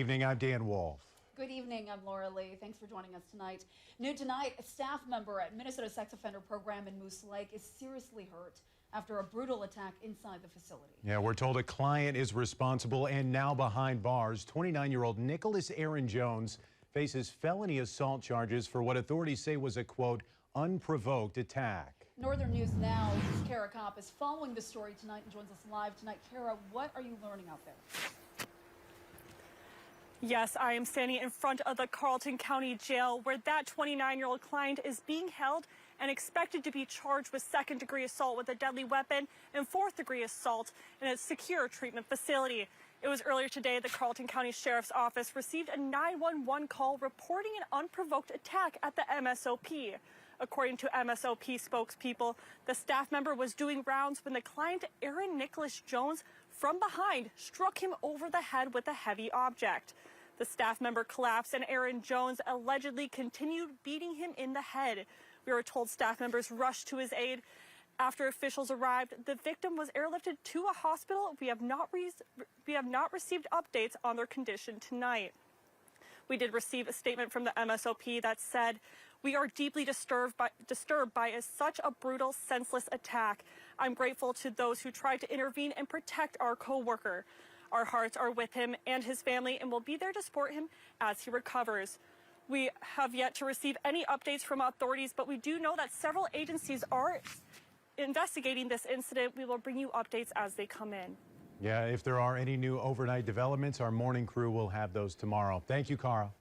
Evening, I'm Dan Wolf. Good evening, I'm Laura Lee. Thanks for joining us tonight. New tonight, a staff member at Minnesota Sex Offender Program in Moose Lake is seriously hurt after a brutal attack inside the facility. Yeah, we're told a client is responsible and now behind bars. 29-year-old Nicholas Aaron Jones faces felony assault charges for what authorities say was a, quote, unprovoked attack. Northern News Now, Kara Kopp is following the story tonight and joins us live tonight. Kara, what are you learning out there? Yes, I am standing in front of the Carlton County Jail where that 29-year-old client is being held and expected to be charged with second-degree assault with a deadly weapon and fourth-degree assault in a secure treatment facility. It was earlier today the Carlton County Sheriff's Office received a 911 call reporting an unprovoked attack at the MSOP. According to MSOP spokespeople, the staff member was doing rounds when the client, Aaron Nicholas Jones, from behind struck him over the head with a heavy object. The staff member collapsed and Aaron Jones allegedly continued beating him in the head. We were told staff members rushed to his aid. After officials arrived, the victim was airlifted to a hospital. We have not received updates on their condition tonight. We did receive a statement from the MSOP that said, "We are deeply disturbed by such a brutal, senseless attack. I'm grateful to those who tried to intervene and protect our co-worker. Our hearts are with him and his family and will be there to support him as he recovers." We have yet to receive any updates from authorities, but we do know that several agencies are investigating this incident. We will bring you updates as they come in. Yeah, if there are any new overnight developments, our morning crew will have those tomorrow. Thank you, Carl.